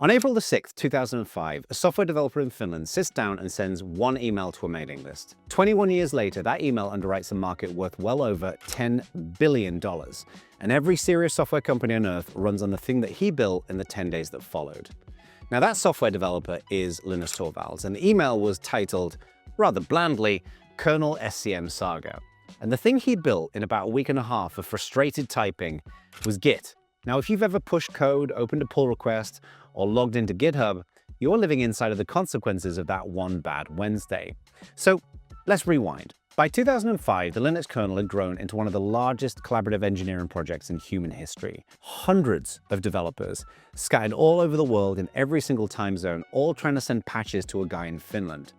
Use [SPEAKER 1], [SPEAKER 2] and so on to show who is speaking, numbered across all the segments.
[SPEAKER 1] On April the 6th, 2005, a software developer in Finland sits down and sends one email to a mailing list. 21 years later, that email underwrites a market worth well over $10 billion. And every serious software company on Earth runs on the thing that he built in the 10 days that followed. Now, that software developer is Linus Torvalds, and the email was titled, rather blandly, Kernel SCM Saga. And the thing he built in about a week and a half of frustrated typing was Git. Now, if you've ever pushed code, opened a pull request, or logged into GitHub, you're living inside of the consequences of that one bad Wednesday. So let's rewind. By 2005, the Linux kernel had grown into one of the largest collaborative engineering projects in human history. Hundreds of developers scattered all over the world in every single time zone, all trying to send patches to a guy in Finland.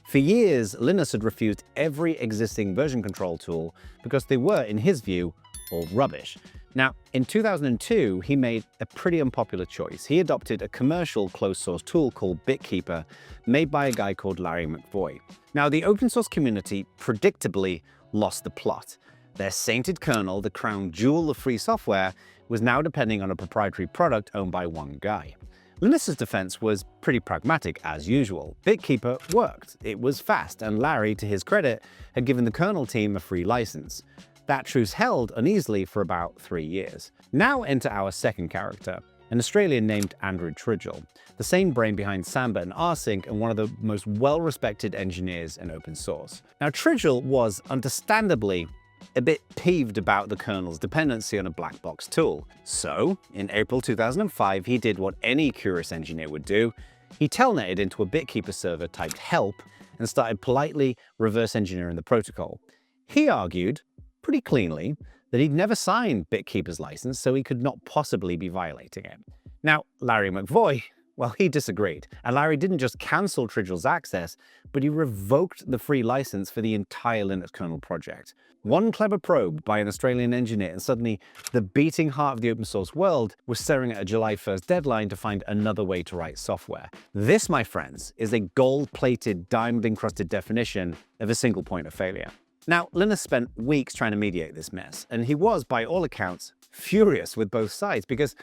[SPEAKER 1] For years, Linus had refused every existing version control tool because they were, in his view, all rubbish. Now, in 2002, he made a pretty unpopular choice. He adopted a commercial closed-source tool called BitKeeper, made by a guy called Larry McVoy. Now, the open-source community predictably lost the plot. Their sainted kernel, the crown jewel of free software, was now depending on a proprietary product owned by one guy. Linus's defense was pretty pragmatic, as usual. BitKeeper worked, it was fast, and Larry, to his credit, had given the kernel team a free license. That truce held uneasily for about 3 years. Now enter our second character, an Australian named Andrew Tridgell, the same brain behind Samba and rsync and one of the most well-respected engineers in open source. Now, Tridgell was understandably a bit peeved about the kernel's dependency on a black box tool. So, in April 2005, he did what any curious engineer would do. He telnetted into a BitKeeper server, typed help, and started politely reverse engineering the protocol. He argued, pretty cleanly, that he'd never signed BitKeeper's license, so he could not possibly be violating it. Now, Larry McVoy, well, he disagreed, and Larry didn't just cancel Tridgell's access, but he revoked the free license for the entire Linux kernel project. One clever probe by an Australian engineer, and suddenly the beating heart of the open source world was staring at a July 1st deadline to find another way to write software. This, my friends, is a gold-plated, diamond-encrusted definition of a single point of failure. Now, Linus spent weeks trying to mediate this mess, and he was, by all accounts, furious with both sides because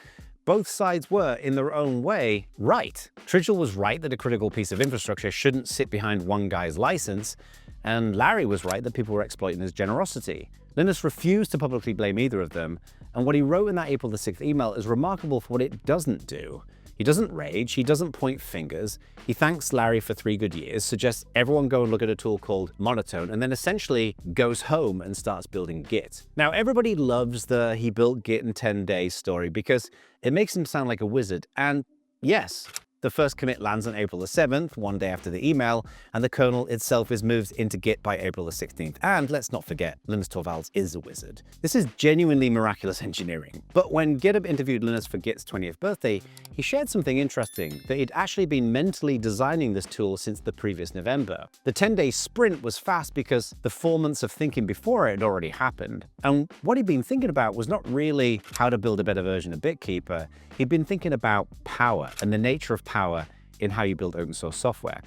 [SPEAKER 1] both sides were, in their own way, right. Tridgell was right that a critical piece of infrastructure shouldn't sit behind one guy's license, and Larry was right that people were exploiting his generosity. Linus refused to publicly blame either of them, and what he wrote in that April the 6th email is remarkable for what it doesn't do. He doesn't rage, he doesn't point fingers, he thanks Larry for 3 good years, suggests everyone go and look at a tool called Monotone, and then essentially goes home and starts building Git. Now, everybody loves the he built Git in 10 days story because it makes him sound like a wizard, and yes, the first commit lands on April the 7th, one day after the email, and the kernel itself is moved into Git by April the 16th. And let's not forget, Linus Torvalds is a wizard. This is genuinely miraculous engineering. But when GitHub interviewed Linus for Git's 20th birthday, he shared something interesting, that he'd actually been mentally designing this tool since the previous November. The 10-day sprint was fast because the 4 months of thinking before it had already happened. And what he'd been thinking about was not really how to build a better version of BitKeeper. He'd been thinking about power and the nature of power in how you build open source software.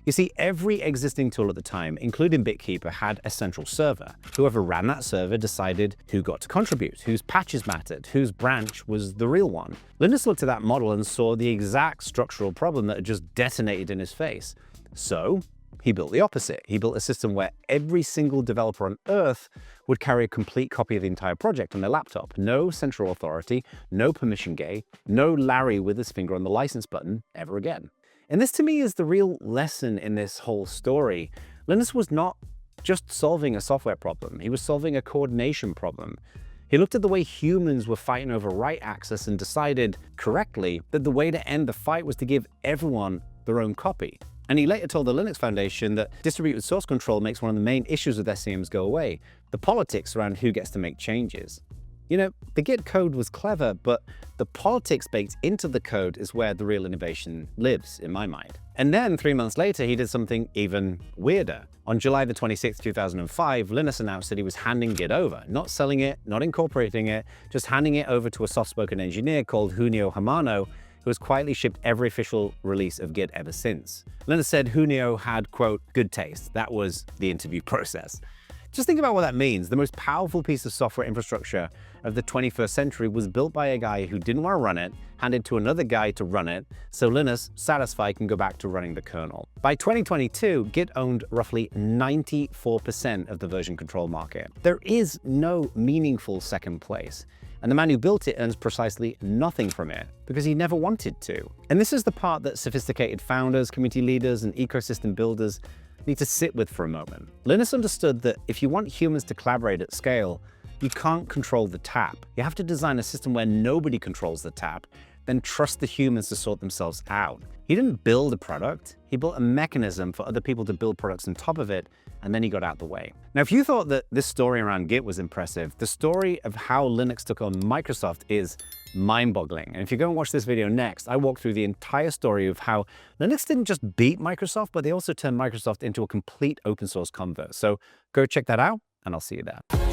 [SPEAKER 1] You see, every existing tool at the time, including BitKeeper, had a central server. Whoever ran that server decided who got to contribute, whose patches mattered, whose branch was the real one. Linus looked at that model and saw the exact structural problem that had just detonated in his face. So he built the opposite. He built a system where every single developer on Earth would carry a complete copy of the entire project on their laptop. No central authority, no permission gay, no Larry with his finger on the license button ever again. And this to me is the real lesson in this whole story. Linus was not just solving a software problem, he was solving a coordination problem. He looked at the way humans were fighting over write access and decided, correctly, that the way to end the fight was to give everyone their own copy. And he later told the Linux Foundation that distributed source control makes one of the main issues with SCMs go away, the politics around who gets to make changes. You know, the Git code was clever, but the politics baked into the code is where the real innovation lives, in my mind. And then 3 months later, he did something even weirder. On July the 26th, 2005, Linus announced that he was handing Git over, not selling it, not incorporating it, just handing it over to a soft-spoken engineer called Junio Hamano, who has quietly shipped every official release of Git ever since. Linus said Junio had, quote, good taste. That was the interview process. Just think about what that means. The most powerful piece of software infrastructure of the 21st century was built by a guy who didn't want to run it, handed to another guy to run it, so Linus, satisfied, can go back to running the kernel. By 2022, Git owned roughly 94% of the version control market. There is no meaningful second place. And the man who built it earns precisely nothing from it because he never wanted to. And this is the part that sophisticated founders, community leaders, and ecosystem builders need to sit with for a moment. Linus understood that if you want humans to collaborate at scale, you can't control the tap. You have to design a system where nobody controls the tap, then trust the humans to sort themselves out. He didn't build a product, he built a mechanism for other people to build products on top of it, and then he got out the way. Now, if you thought that this story around Git was impressive, the story of how Linux took on Microsoft is mind-boggling. And if you go and watch this video next, I walk through the entire story of how Linux didn't just beat Microsoft, but they also turned Microsoft into a complete open source convert. So go check that out, and I'll see you there.